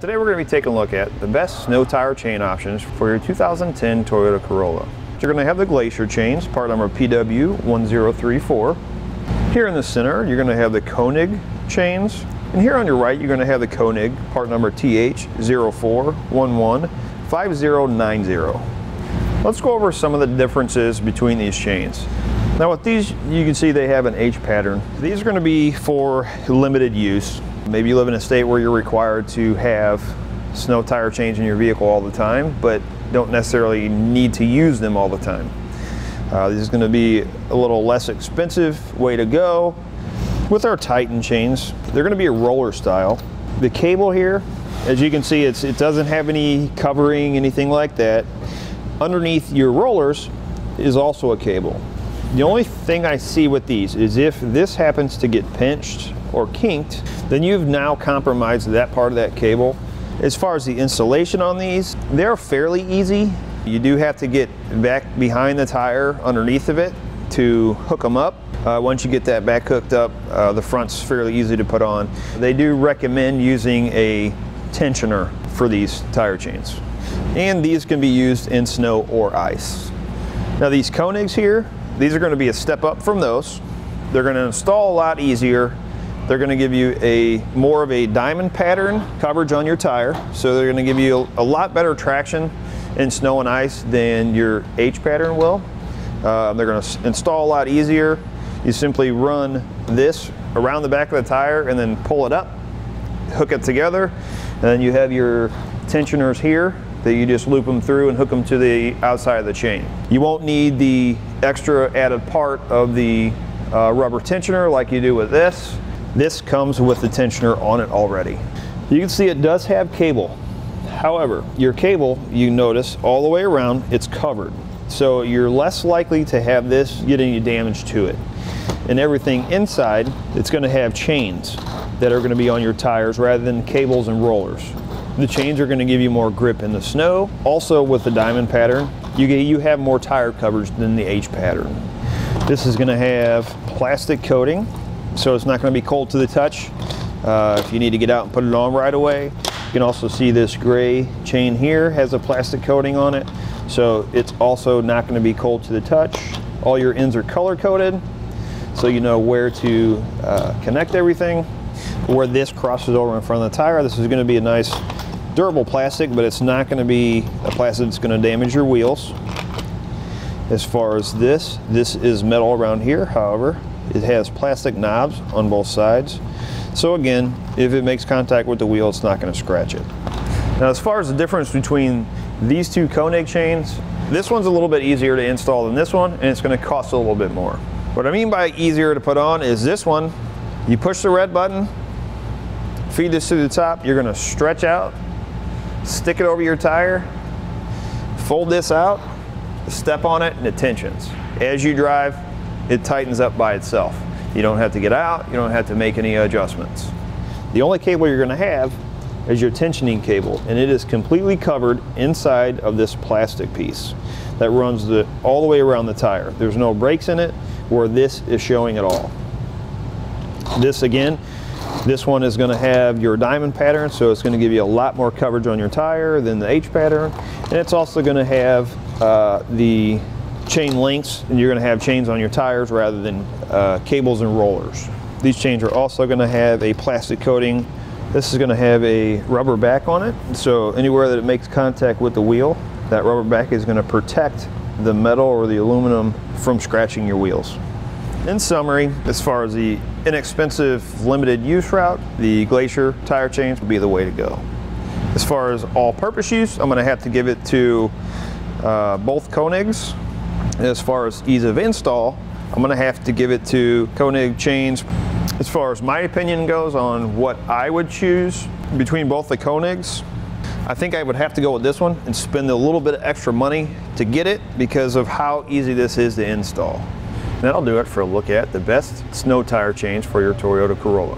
Today we're going to be taking a look at the best snow tire chain options for your 2010 Toyota Corolla. You're going to have the Glacier chains, part number PW1034. Here in the center, you're going to have the Koenig chains. And here on your right, you're going to have the Koenig, part number TH04115090. Let's go over some of the differences between these chains. Now with these, you can see they have an H pattern. These are going to be for limited use. Maybe you live in a state where you're required to have snow tire chains in your vehicle all the time, but don't necessarily need to use them all the time. This is going to be a little less expensive way to go. With our Titan chains, they're going to be a roller style. The cable here, as you can see, it doesn't have any covering, anything like that. Underneath your rollers is also a cable. The only thing I see with these is if this happens to get pinched or kinked, then you've now compromised that part of that cable. As far as the installation on these, they're fairly easy. You do have to get back behind the tire underneath of it to hook them up. Once you get that back hooked up, the front's fairly easy to put on. They do recommend using a tensioner for these tire chains. And these can be used in snow or ice. Now these Koenigs here, these are going to be a step up from those. They're going to install a lot easier. They're going to give you more of a diamond pattern coverage on your tire. So they're going to give you a lot better traction in snow and ice than your H pattern will. They're going to install a lot easier. You simply run this around the back of the tire and then pull it up, hook it together, and then you have your tensioners here that you just loop them through and hook them to the outside of the chain. You won't need the extra added part of the rubber tensioner like you do with this. This comes with the tensioner on it already. You can see it does have cable. However, your cable, you notice all the way around, it's covered. So you're less likely to have this get any damage to it. And everything inside, it's going to have chains that are going to be on your tires rather than cables and rollers. The chains are going to give you more grip in the snow. Also with the diamond pattern, you have more tire coverage than the H pattern. This is going to have plastic coating, so it's not going to be cold to the touch. If you need to get out and put it on right away. You can also see this gray chain here has a plastic coating on it, so it's also not going to be cold to the touch. All your ends are color coded, so you know where to connect everything. Where this crosses over in front of the tire, this is going to be a nice durable plastic, but it's not going to be a plastic that's going to damage your wheels. As far as this is metal around here. However, it has plastic knobs on both sides. So again, if it makes contact with the wheel, it's not going to scratch it. Now as far as the difference between these two Koenig chains, this one's a little bit easier to install than this one, and it's going to cost a little bit more. What I mean by easier to put on is this one, you push the red button, feed this to the top, you're going to stretch out, stick it over your tire, fold this out, step on it, and it tensions. As you drive, it tightens up by itself. You don't have to get out, you don't have to make any adjustments. The only cable you're going to have is your tensioning cable, and it is completely covered inside of this plastic piece that runs all the way around the tire. There's no breaks in it where this is showing at all. This again, this one is going to have your diamond pattern, so it's going to give you a lot more coverage on your tire than the H pattern, and it's also going to have the chain links, and you're going to have chains on your tires rather than cables and rollers. These chains are also going to have a plastic coating. This is going to have a rubber back on it, so anywhere that it makes contact with the wheel, that rubber back is going to protect the metal or the aluminum from scratching your wheels. In summary, as far as the inexpensive limited use route, the Glacier tire chains would be the way to go. As far as all-purpose use, I'm going to have to give it to both Koenigs. As far as ease of install, I'm going to have to give it to Koenig chains. As far as my opinion goes on what I would choose between both the Koenigs, I think I would have to go with this one and spend a little bit of extra money to get it because of how easy this is to install. And that'll do it for a look at the best snow tire chains for your Toyota Corolla.